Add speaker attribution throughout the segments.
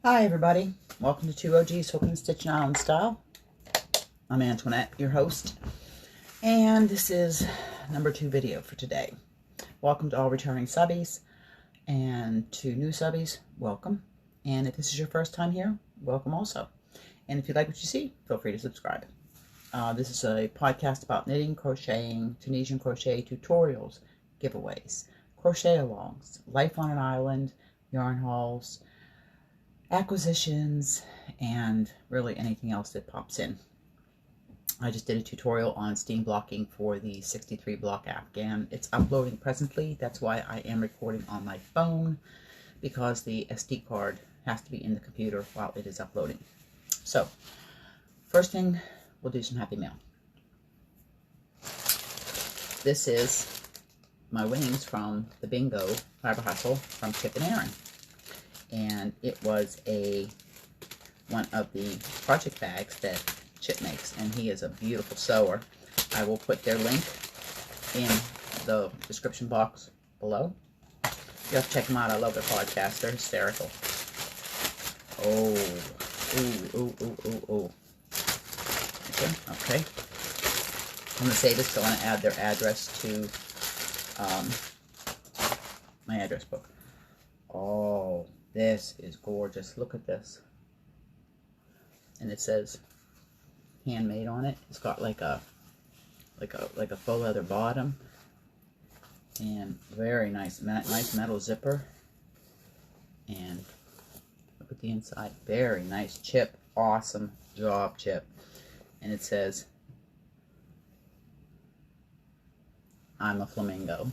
Speaker 1: Hi everybody, welcome to 2OG's Hooking and Stitching Island Style. I'm Antoinette, your host, and this is number 2 video for today. Welcome to all returning subbies, and to new subbies, welcome. And if this is your first time here, welcome also. And if you like what you see, feel free to subscribe. This is a podcast about knitting, crocheting, Tunisian crochet tutorials, giveaways, crochet alongs, life on an island, yarn hauls, acquisitions, and really anything else that pops in. I just did a tutorial on steam blocking for the 63 block Afghan. It's uploading presently. That's why I am recording on my phone, because the SD card has to be in the computer while it is uploading. So first thing, we'll do some happy mail. This is my winnings from the bingo fiber hustle from Chip and Aaron. And it was one of the project bags that Chip makes, and he is a beautiful sewer. I will put their link in the description box below. You have to check them out. I love their podcast. They're hysterical. Oh, ooh. Okay. I'm gonna save this because I want to add their address to my address book. Oh. This is gorgeous. Look at this. And it says handmade on it. It's got like a faux leather bottom and very nice metal zipper. And look at the inside. Very nice. Chip. Awesome job, Chip. And it says, I'm a flamingo.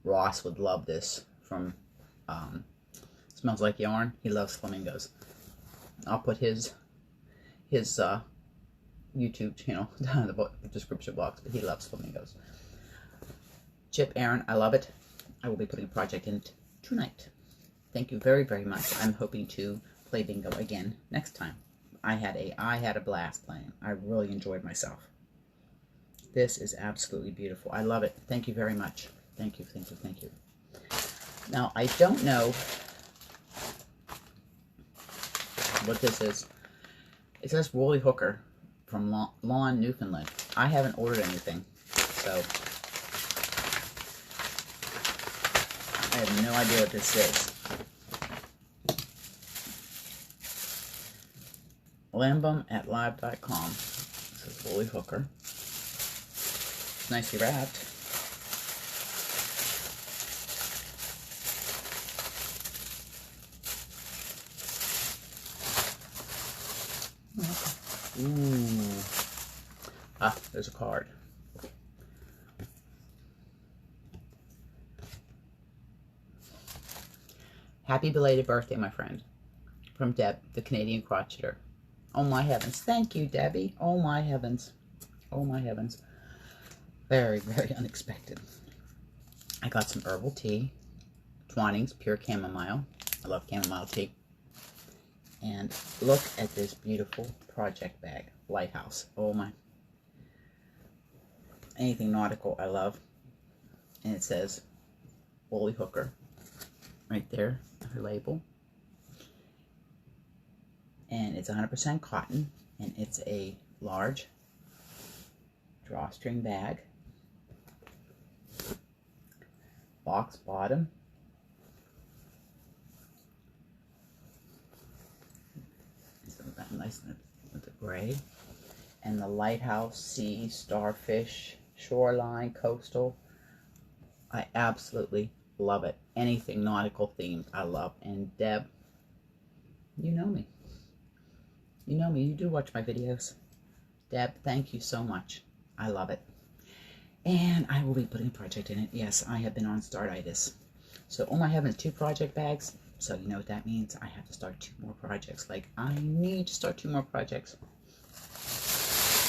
Speaker 1: Ross would love this from Smells Like Yarn. He loves flamingos. I'll put his YouTube channel down in the description box, but he loves flamingos. Chip, Aaron, I love it. I will be putting a project in it tonight. Thank you very, very much. I'm hoping to play bingo again next time. I had a blast playing. I really enjoyed myself. This is absolutely beautiful. I love it. Thank you very much. Thank you. Now, I don't know what this is. It says Woolly Hooker from Lawn, Newfoundland. I haven't ordered anything, so I have no idea what this is. Lambum@live.com. This is Woolly Hooker. It's nicely wrapped. Ooh. Ah, there's a card. Happy belated birthday, my friend. From Deb, the Canadian crocheter. Oh my heavens. Thank you, Debbie. Oh my heavens. Oh my heavens. Very, very unexpected. I got some herbal tea. Twinings, pure chamomile. I love chamomile tea. And look at this beautiful project bag. Lighthouse. Oh my. Anything nautical I love. And it says Woolly Hooker right there, her label. And it's 100% cotton, and it's a large drawstring bag. Box bottom. Nice with the gray, and the lighthouse, sea, starfish, shoreline, coastal. I absolutely love it. Anything nautical themed, I love. And Deb, you know me. You know me. You do watch my videos. Deb, thank you so much. I love it. And I will be putting a project in it. Yes, I have been on startitis. So, oh my heavens, 2 project bags. So you know what that means? I have to start 2 more projects. Like, I need to start 2 more projects.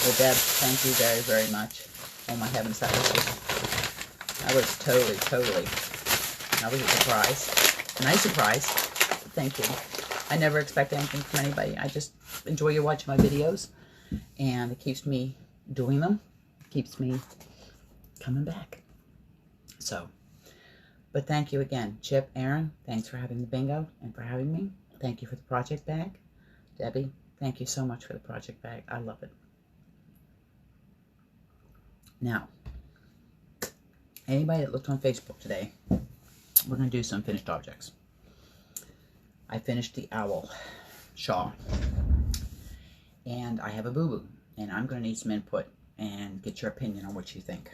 Speaker 1: Well, Deb, thank you very, very much. Oh my heavens, that was totally, that was a surprise. Nice surprise. Thank you. I never expect anything from anybody. I just enjoy you watching my videos, and it keeps me doing them. It keeps me coming back. So, But thank you again. Chip, Aaron, thanks for having the bingo and for having me. Thank you for the project bag. Debbie, thank you so much for the project bag. I love it. Now, anybody that looked on Facebook today, we're going to do some finished objects. I finished the owl shawl. And I have a boo-boo. And I'm going to need some input and get your opinion on what you think.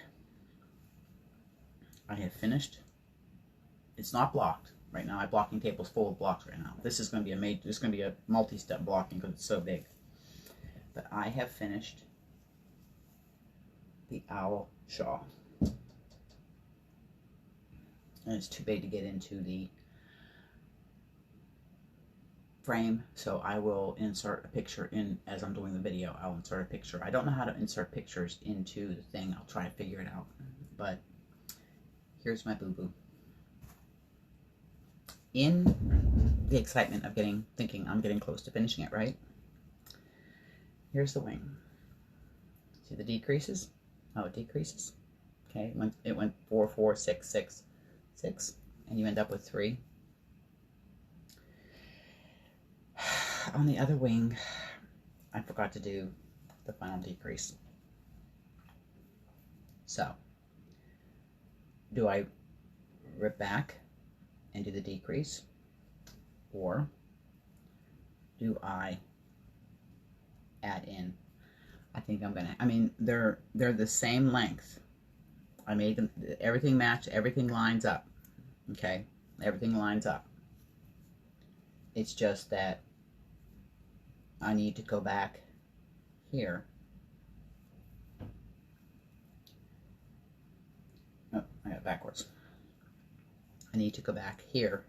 Speaker 1: I have finished. It's not blocked right now. My blocking table's full of blocks right now. This is going to be a multi-step blocking because it's so big. But I have finished the owl shawl. And it's too big to get into the frame, so I will insert a picture in as I'm doing the video. I'll insert a picture. I don't know how to insert pictures into the thing. I'll try to figure it out. But here's my boo-boo. In the excitement of thinking I'm getting close to finishing it, right? Here's the wing. See the decreases? Oh, it decreases. Okay, it went 4, 4, 6, 6, 6, and you end up with 3. On the other wing, I forgot to do the final decrease. So, do I rip back and do the decrease, or do I add in? I think I'm gonna. I mean, they're the same length. I made them. Everything matched. Everything lines up. Okay, everything lines up. It's just that I need to go back here. Oh, I got it backwards. I need to go back here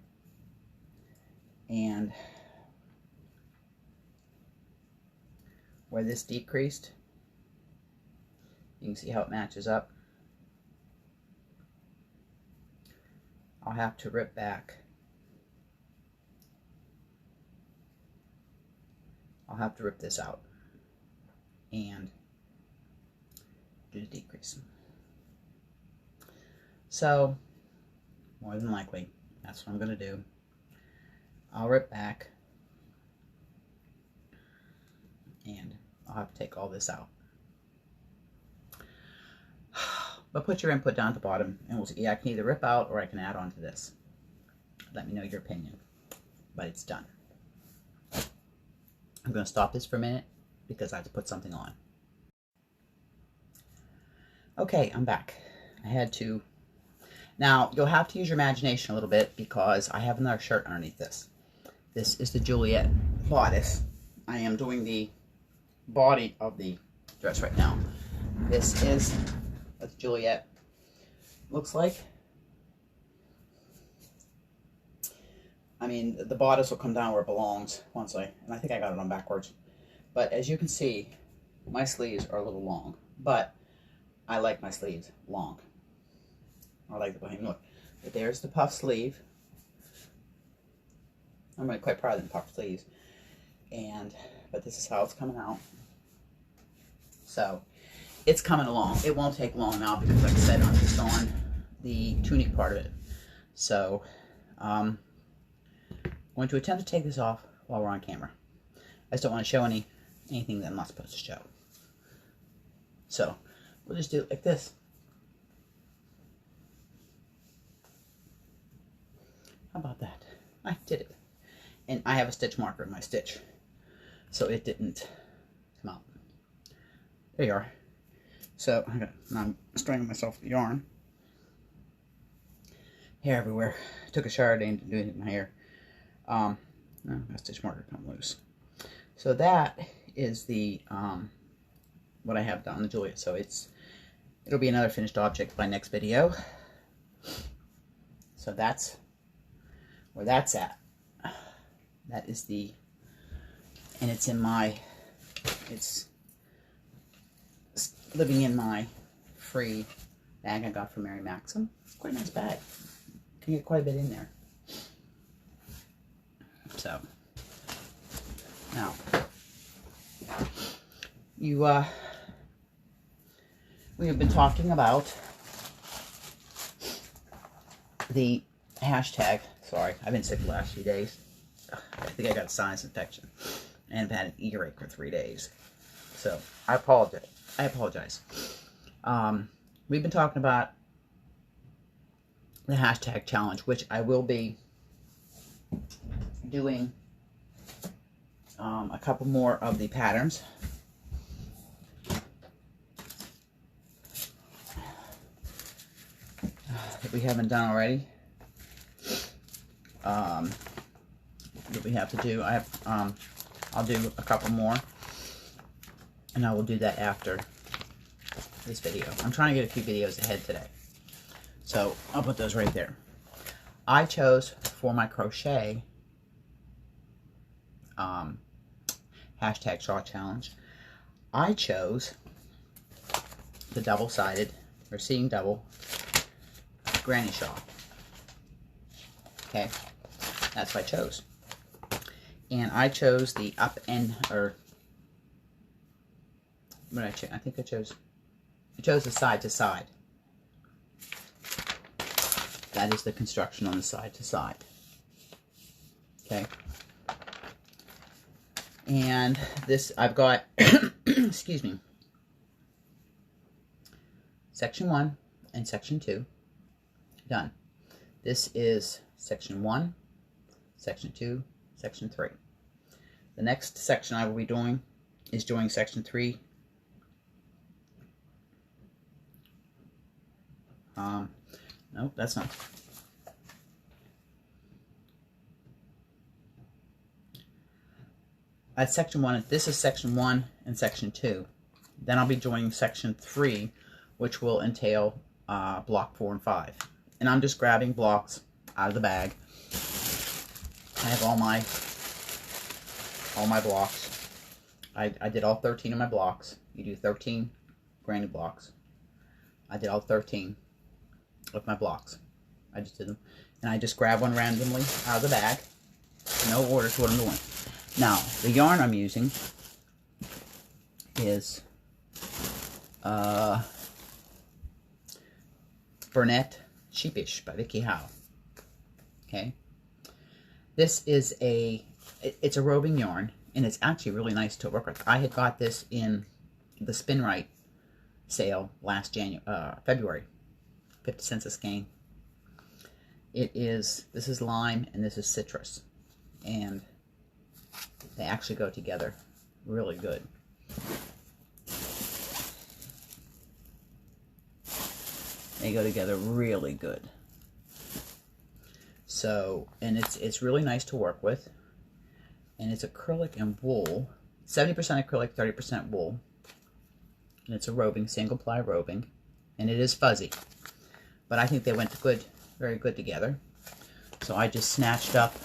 Speaker 1: and where this decreased, you can see how it matches up. I'll have to rip back. I'll have to rip this out and do the decrease. So, more than likely, that's what I'm going to do. I'll rip back and I'll have to take all this out. But put your input down at the bottom and we'll see. Yeah, I can either rip out or I can add on to this. Let me know your opinion. But it's done. I'm going to stop this for a minute because I have to put something on. Okay, I'm back. I had to. Now, you'll have to use your imagination a little bit because I have another shirt underneath this. This is the Juliet bodice. I am doing the body of the dress right now. This is what the Juliet looks like. I mean, the bodice will come down where it belongs and I think I got it on backwards. But as you can see, my sleeves are a little long, but I like my sleeves long. I like the bohemian look. But there's the puff sleeve. I'm really quite proud of the puff sleeves. But this is how it's coming out. So, it's coming along. It won't take long now because, like I said, I'm just on the tunic part of it. So, I'm going to attempt to take this off while we're on camera. I just don't want to show anything that I'm not supposed to show. So, we'll just do it like this. How about that? I did it. And I have a stitch marker in my stitch, so it didn't come out. There you are. So, I'm stringing myself with yarn. Hair everywhere. Took a shower today and didn't do anything with my hair. My stitch marker come loose. So that is the what I have done the Juliet. So it'll be another finished object by next video. So that's where that's at. That is and it's living in my free bag I got from Mary Maxim. It's quite a nice bag. Can get quite a bit in there. So, now, we have been talking about the hashtag, sorry, I've been sick the last few days. I think I got a sinus infection and I've had an earache for 3 days. So I apologize. We've been talking about the hashtag challenge, which I will be doing a couple more of the patterns. That we haven't done already. That we have to do. I'll do a couple more, and I will do that after this video. I'm trying to get a few videos ahead today, so I'll put those right there. I chose for my crochet hashtag shawl challenge. I chose the double-sided or seeing double granny shawl. Okay, that's what I chose. And I chose the up end, or what did I choose? I think I chose the side to side. That is the construction on the side to side. Okay. And this, I've got, excuse me, section 1 and section 2 done. This is section 1, section 2, section 3. The next section I will be doing is doing section 3. No, that's not. At section 1, this is section 1 and section 2. Then I'll be joining section 3, which will entail block 4 and 5. And I'm just grabbing blocks out of the bag. I have all my blocks. I did all 13 of my blocks. You do 13 granny blocks. I did all 13 of my blocks. I just did them. And I just grab one randomly out of the bag. No order to what I'm doing. Now, the yarn I'm using is Burnett Sheepish by Vicky Howe. Okay. This is it's a roving yarn, and it's actually really nice to work with. I had got this in the Spin Right sale last February, 50 cents a skein. This is lime and this is citrus, and they actually go together really good. They go together really good. So, and it's really nice to work with. And it's acrylic and wool. 70% acrylic, 30% wool. And it's a roving, single ply roving. And it is fuzzy. But I think they went good, very good together. So I just snatched up,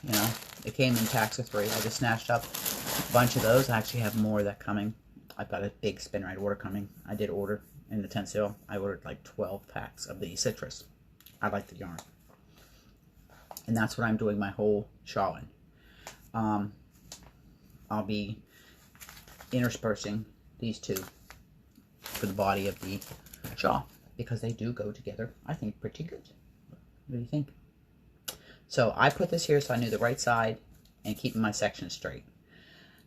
Speaker 1: you know, it came in packs of 3. I just snatched up a bunch of those. I actually have more of that coming. I've got a big Spin Right order coming. I did order in the 10 sale. I ordered like 12 packs of the citrus. I like the yarn. And that's what I'm doing my whole shawl in. I'll be interspersing these two for the body of the shawl because they do go together, I think, pretty good. What do you think? So I put this here so I knew the right side and keeping my section straight.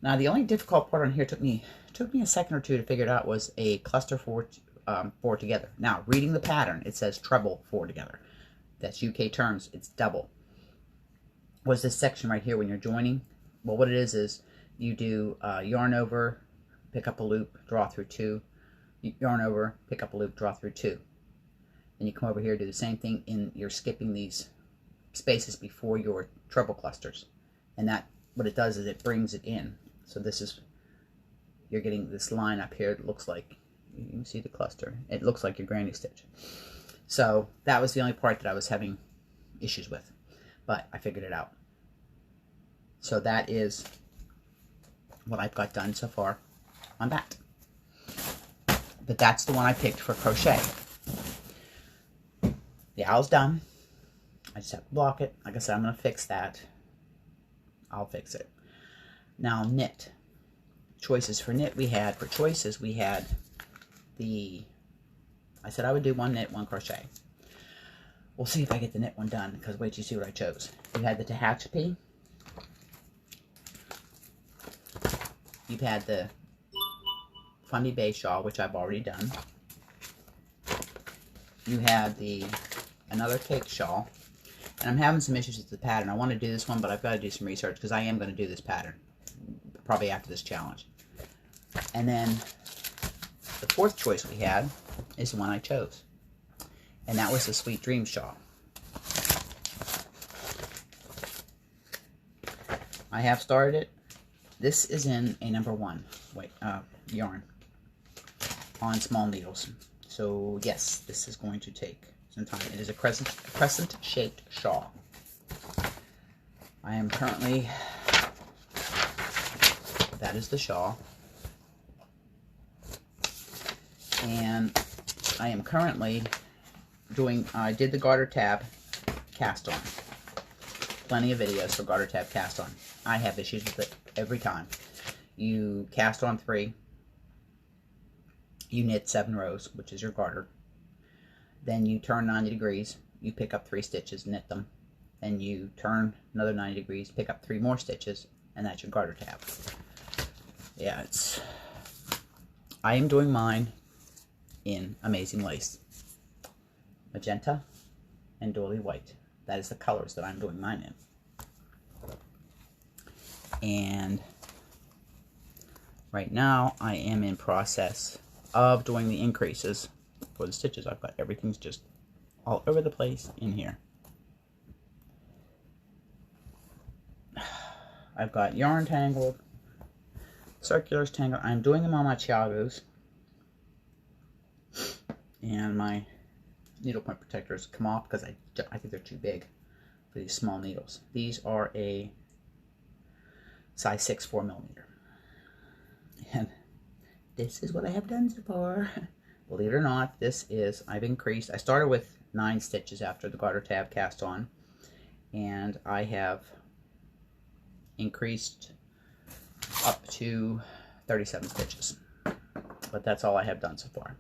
Speaker 1: Now the only difficult part on here took me a second or two to figure it out was a cluster 4 together. Now reading the pattern, it says treble 4 together. That's UK terms. It's double. Was this section right here when you're joining? Well, what it is you do yarn over, pick up a loop, draw through 2, yarn over, pick up a loop, draw through 2. And you come over here, do the same thing, and you're skipping these spaces before your treble clusters. And that, what it does is it brings it in. So this is, you're getting this line up here. It looks like, you can see the cluster. It looks like your granny stitch. So that was the only part that I was having issues with. But I figured it out. So that is what I've got done so far on that. But that's the one I picked for crochet. The owl's done. I just have to block it. Like I said, I'm going to fix that. I'll fix it. Now knit. Choices for knit we had. For choices we had I said I would do 1 knit, 1 crochet. We'll see if I get the knit one done, because wait till you see what I chose. You had the Tehachapi. You've had the Fundy Bay shawl, which I've already done. You had another cake shawl. And I'm having some issues with the pattern. I want to do this one, but I've got to do some research because I am going to do this pattern. Probably after this challenge. And then the fourth choice we had is the one I chose. And that was the Sweet Dream shawl. I have started it. This is in a number 1 yarn on small needles. So yes, this is going to take some time. It is a crescent-shaped shawl. I am currently, that is the shawl. And I am currently doing, I did the garter tab cast on. Plenty of videos for garter tab cast on. I have issues with it every time. You cast on 3. You knit 7 rows, which is your garter. Then you turn 90 degrees. You pick up 3 stitches, knit them. Then you turn another 90 degrees, pick up 3 more stitches, and that's your garter tab. Yeah, I am doing mine in Amazing Lace. Magenta and Doily White. That is the colors that I'm doing mine in. And right now I am in process of doing the increases for the stitches. I've got everything's just all over the place in here. I've got yarn tangled, circulars tangled. I'm doing them on my Chiagos, and my needlepoint protectors come off because I think they're too big for these small needles. These are a size 6 4mm, and this is what I have done so far. Believe it or not, this is, I've increased. I started with 9 stitches after the garter tab cast on, and I have increased up to 37 stitches. But that's all I have done so far.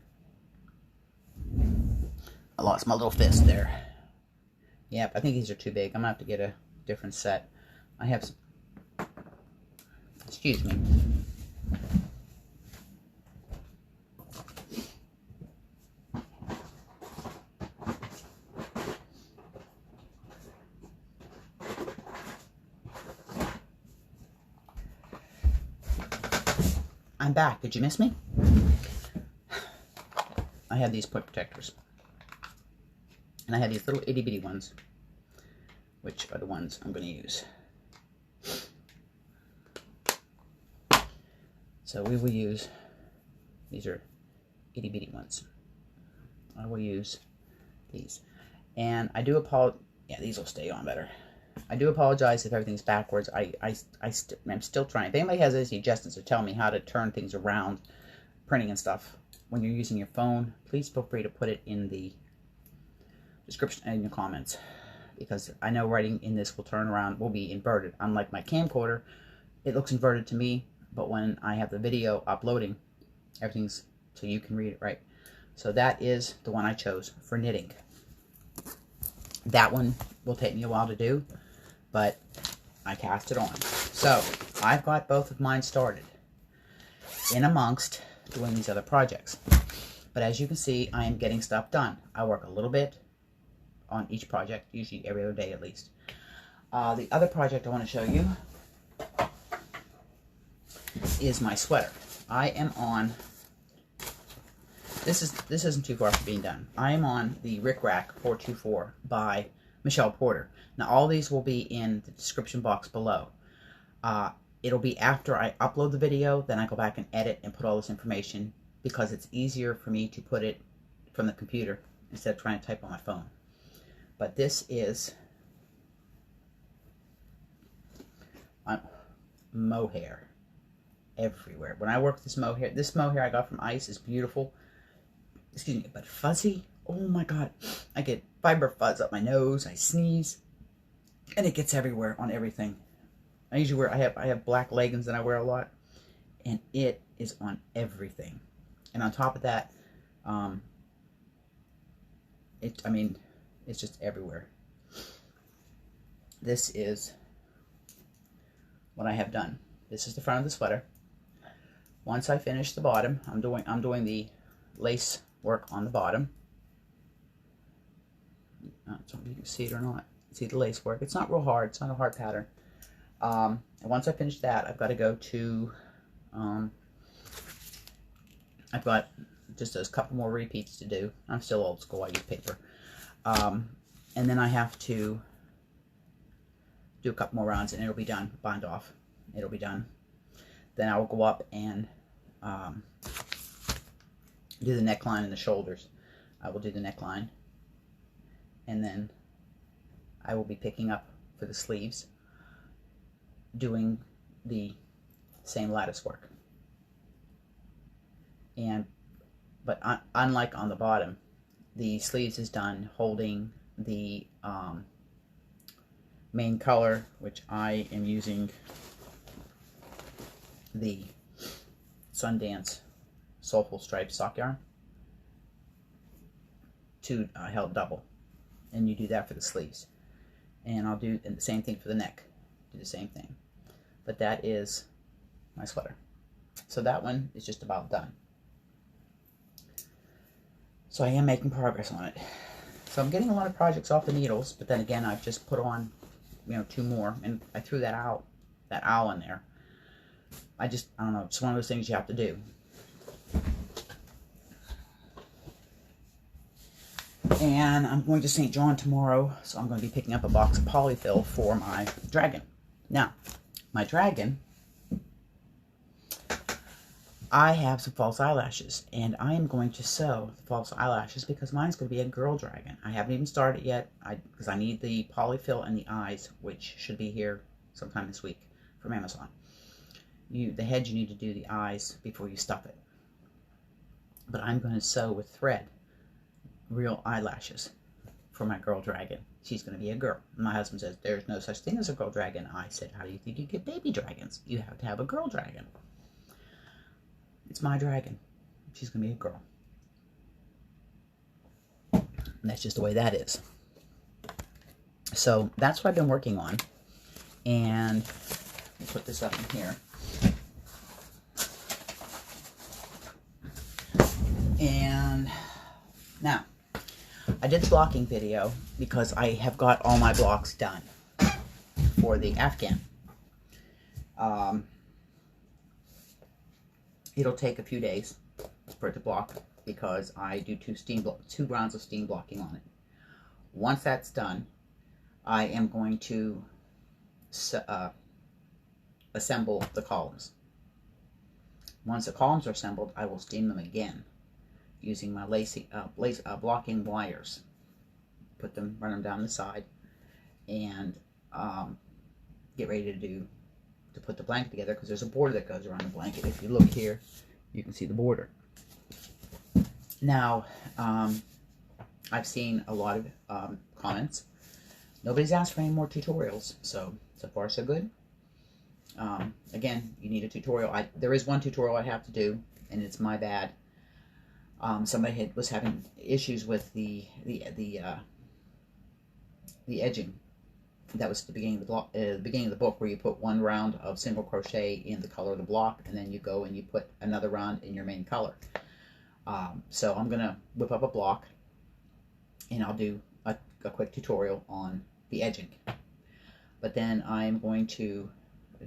Speaker 1: I lost my little fist there. Yep, I think these are too big. I'm gonna have to get a different set. I have some, excuse me. I'm back. Did you miss me? I have these point protectors. And I have these little itty bitty ones, which are the ones I'm going to use. So we will use, these are itty bitty ones. I will use these. And I do apologize, yeah, these will stay on better. I do apologize if everything's backwards. I'm still trying. If anybody has any suggestions to tell me how to turn things around, printing and stuff, when you're using your phone, please feel free to put it in the description and in the comments. Because I know writing in this will turn around, will be inverted. Unlike my camcorder, it looks inverted to me, but when I have the video uploading, everything's so you can read it right. So that is the one I chose for knitting. That one will take me a while to do, but I cast it on. So I've got both of mine started in amongst doing these other projects. But as you can see, I am getting stuff done. I work a little bit on each project, usually every other day at least. The other project I want to show you is my sweater. I am on, this isn't too far from being done. I am on the Rick Rack 424 by Michelle Porter. Now all these will be in the description box below. It'll be after I upload the video, then I go back and edit and put all this information because it's easier for me to put it from the computer instead of trying to type on my phone. But this is mohair everywhere. When I work with this mohair I got from Ice is beautiful. Excuse me, but fuzzy. Oh my god. I get fiber fuzz up my nose, I sneeze, and it gets everywhere on everything. I usually wear, I have black leggings that I wear a lot, and it is on everything. And on top of that, It's just everywhere. This is what I have done. This is the front of the sweater. Once I finish the bottom, I'm doing the lace work on the bottom. I don't know if you can see it or not. See the lace work. It's not real hard. It's not a hard pattern. And once I finish that, I've got to go to, I've got just a couple more repeats to do. I'm still old school. I use paper. And then I have to do a couple more rounds and it'll be done. Bind off. It'll be done. Then I will go up and do the neckline and the shoulders. I will do the neckline. And then I will be picking up for the sleeves, doing the same lattice work. But unlike on the bottom, the sleeves is done holding the main color, which I am using the Sundance Soulful Striped sock yarn to held double, and you do that for the sleeves. And I'll do the same thing for the neck. Do the same thing. But that is my sweater. So that one is just about done. So I am making progress on it. So I'm getting a lot of projects off the needles, but then again, I've just put on, 2 more, and I threw that owl in there. I don't know, it's one of those things you have to do. And I'm going to St. John tomorrow, so I'm going to be picking up a box of polyfill for my dragon. Now, my dragon, I have some false eyelashes, and I am going to sew the false eyelashes because mine's going to be a girl dragon. I haven't even started yet because I need the polyfill and the eyes, which should be here sometime this week from Amazon. The head, you need to do the eyes before you stuff it. But I'm going to sew with thread real eyelashes for my girl dragon. She's going to be a girl. My husband says, there's no such thing as a girl dragon. I said, how do you think you get baby dragons? You have to have a girl dragon. It's my dragon. She's going to be a girl. And that's just the way that is. So that's what I've been working on. And we'll put this up in here. And now, I did the blocking video because I have got all my blocks done for the Afghan. It'll take a few days for it to block because I do 2 rounds of steam blocking on it. Once that's done, I am going to assemble the columns. Once the columns are assembled, I will steam them again using my blocking wires. Run them down the side, and get ready to put the blanket together because there's a border that goes around the blanket. If you look here, you can see the border. Now, I've seen a lot of comments. Nobody's asked for any more tutorials, so far so good. Again, you need a tutorial. There is one tutorial I have to do, and it's my bad. Somebody was having issues with the edging. That was the beginning of the book, where you put 1 round of single crochet in the color of the block, and then you go and you put another round in your main color. So I'm gonna whip up a block, and I'll do a quick tutorial on the edging. But then I'm going to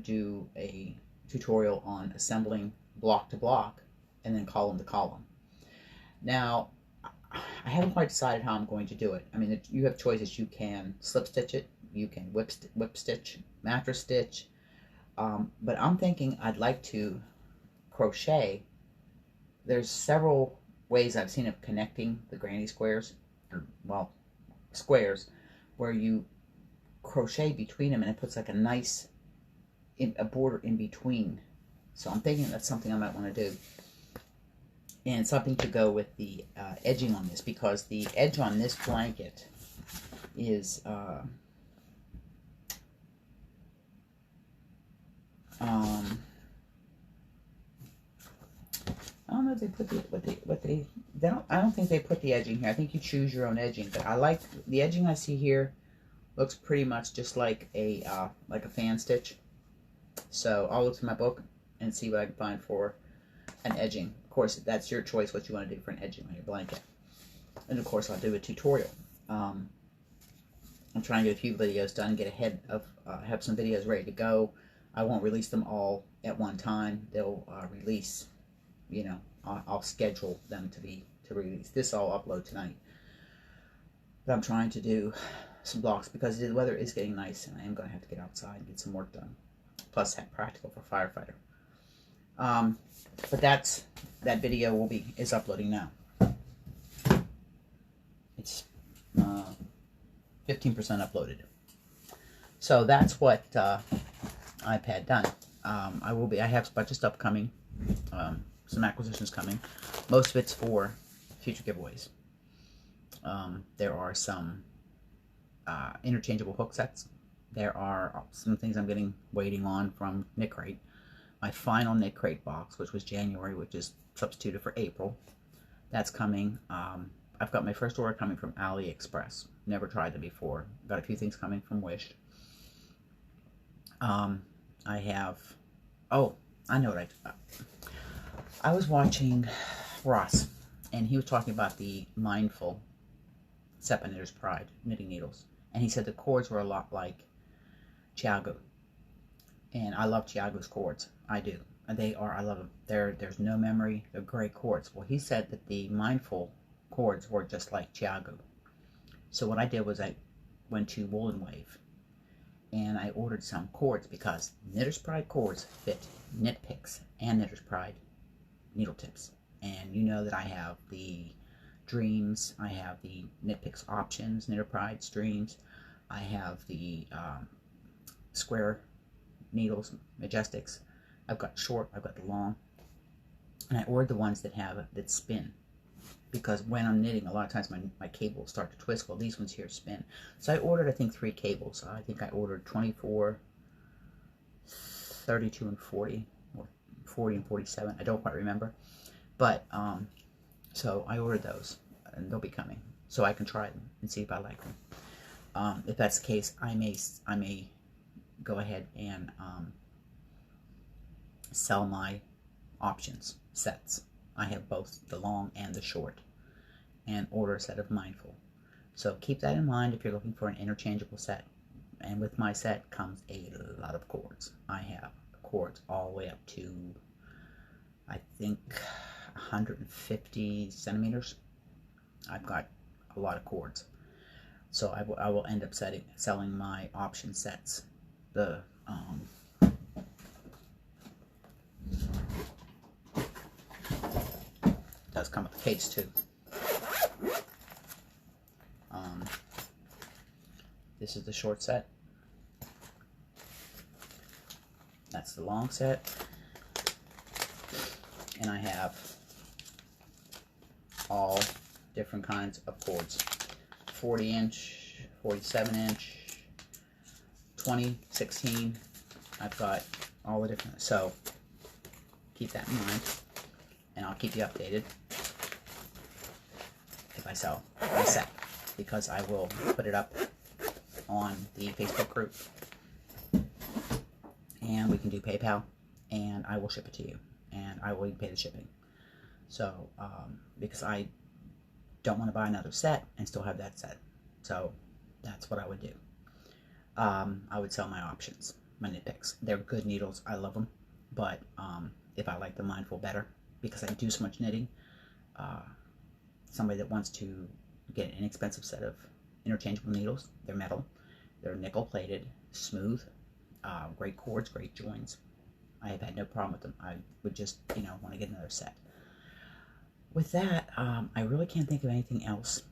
Speaker 1: do a tutorial on assembling block to block, and then column to column. Now, I haven't quite decided how I'm going to do it. I mean, you have choices. You can slip stitch it, you can whip stitch, mattress stitch, but I'm thinking I'd like to crochet. There's several ways I've seen of connecting the granny squares, squares, where you crochet between them and it puts like a nice a border in between. So I'm thinking that's something I might want to do. And something to go with the edging on this, because the edge on this blanket is I don't know if they put they don't. I don't think they put the edging here. I think you choose your own edging. But I like the edging I see here. Looks pretty much just like a fan stitch. So I'll look through my book and see what I can find for an edging. Of course, that's your choice what you want to do for an edging on your blanket. And of course, I'll do a tutorial. I'm trying to get a few videos done, get ahead of, have some videos ready to go. I won't release them all at one time. They'll release, you know, I'll schedule them to release. This I'll upload tonight. But I'm trying to do some blocks because the weather is getting nice and I am going to have to get outside and get some work done. Plus, have practical for firefighter. But that video is uploading now. It's 15% uploaded. So that's what I've had done. I have a bunch of stuff coming, some acquisitions coming. Most of it's for future giveaways. There are some interchangeable hook sets. There are some things I'm waiting on from Knit Crate. My final Knit Crate box, which was January, which is substituted for April. That's coming. I've got my first order coming from AliExpress. Never tried them before. Got a few things coming from Wish. I have, oh, I know what I was watching Ross, and he was talking about the Mindful set by Knitter's Pride knitting needles. And he said the cords were a lot like Chiago. And I love Chiago's cords. I do. And they are, I love them. There's no memory. They're great cords. Well, he said that the Mindful cords were just like Chiago. So what I did was I went to Woolen Wave and I ordered some cords because Knitter's Pride cords fit Knit Picks and Knitter's Pride needle tips. And you know that I have the Dreams, I have the Knit Picks Options, Knitter Pride Streams, I have the square needles, Majestics. I've got short, I've got the long, and I ordered the ones that spin, because when I'm knitting, a lot of times my cables start to twist. Well, these ones here spin. So I ordered, I think, 3 cables. I think I ordered 24, 32, and 40, or 40 and 47. I don't quite remember. But, so I ordered those, and they'll be coming. So I can try them and see if I like them. If that's the case, I may go ahead and sell my options sets. I have both the long and the short, and order a set of Mindful. So keep that in mind if you're looking for an interchangeable set. And with my set comes a lot of cords. I have cords all the way up to, I think, 150 centimeters. I've got a lot of cords. So I will end up selling my option sets. The does come with a case too. This is the short set. That's the long set. And I have all different kinds of cords. 40 inch, 47 inch, 20, 16. I've got all the different, so keep that in mind. And I'll keep you updated if I sell my set, because I will put it up on the Facebook group, and we can do PayPal, and I will ship it to you, and I will even pay the shipping. So because I don't want to buy another set and still have that set, so that's what I would do. I would sell my options, my Knit Picks. They're good needles. I love them, but if I like the Mindful better, because I do so much knitting, somebody that wants to get an inexpensive set of interchangeable needles, they're metal, they're nickel plated, smooth, great cords, great joins. I have had no problem with them. I would just, want to get another set. With that, I really can't think of anything else.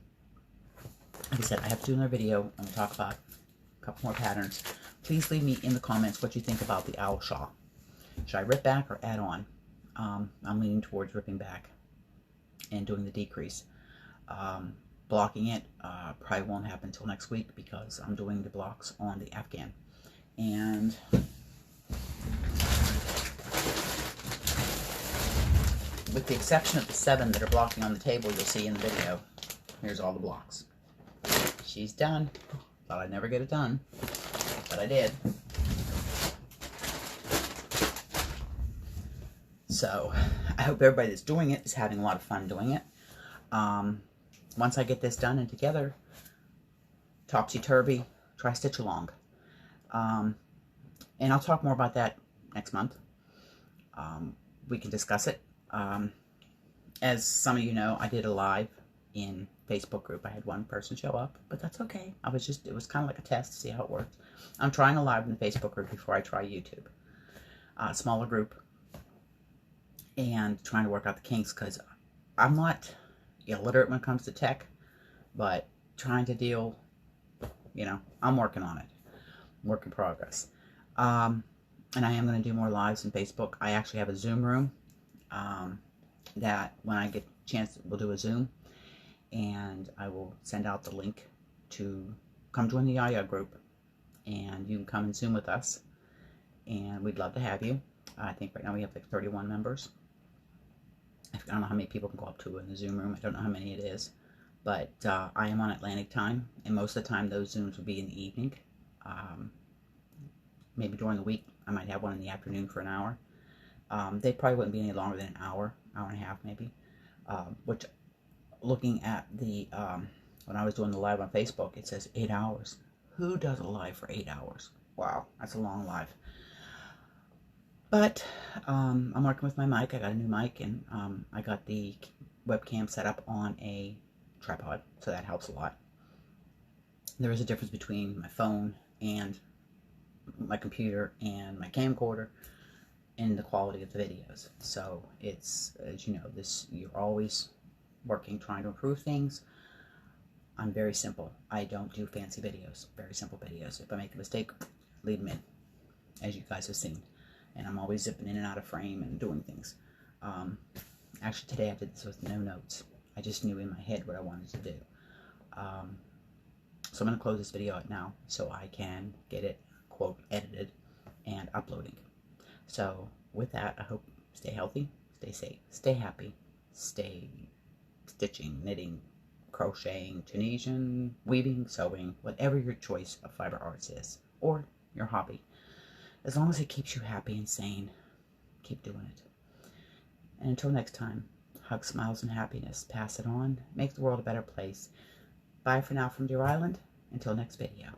Speaker 1: Like I said, I have to do another video. I'm going to talk about a couple more patterns. Please leave me in the comments what you think about the owl shawl. Should I rip back or add on? I'm leaning towards ripping back and doing the decrease. Blocking it probably won't happen until next week, because I'm doing the blocks on the Afghan. And with the exception of the 7 that are blocking on the table you'll see in the video. Here's all the blocks. She's done. Thought I'd never get it done, but I did. So I hope everybody that's doing it is having a lot of fun doing it. Once I get this done and together, topsy-turvy, try stitch along. And I'll talk more about that next month. We can discuss it. As some of you know, I did a live in Facebook group. I had one person show up, but that's okay. It was kind of like a test to see how it works. I'm trying a live in the Facebook group before I try YouTube. Smaller group. And trying to work out the kinks, because I'm not illiterate when it comes to tech, but trying to deal, I'm working on it. Work in progress. And I am going to do more lives in Facebook. I actually have a Zoom room that when I get a chance, we'll do a Zoom. And I will send out the link to come join the Yaya group. And you can come and Zoom with us. And we'd love to have you. I think right now we have like 31 members. I don't know how many people can go up to in the Zoom room. I don't know how many it is. But I am on Atlantic time. And most of the time those Zooms will be in the evening. Maybe during the week I might have one in the afternoon for an hour. They probably wouldn't be any longer than an hour and a half maybe. Which, looking at the, when I was doing the live on Facebook, it says 8 hours. Who does a live for 8 hours? Wow, that's a long live. But I'm working with my mic. I got a new mic, and I got the webcam set up on a tripod, so that helps a lot. There is a difference between my phone and my computer and my camcorder in the quality of the videos. So it's, as you know, you're always working, trying to improve things. I'm very simple. I don't do fancy videos. Very simple videos. If I make a mistake, leave them in, as you guys have seen. And I'm always zipping in and out of frame and doing things. Actually, today I did this with no notes. I just knew in my head what I wanted to do. So I'm going to close this video out now so I can get it, quote, edited and uploading. So with that, I hope stay healthy, stay safe, stay happy, stay stitching, knitting, crocheting, Tunisian, weaving, sewing, whatever your choice of fiber arts is, or your hobby. As long as it keeps you happy and sane, keep doing it. And until next time, hug, smiles, and happiness. Pass it on. Make the world a better place. Bye for now from Deer Island. Until next video.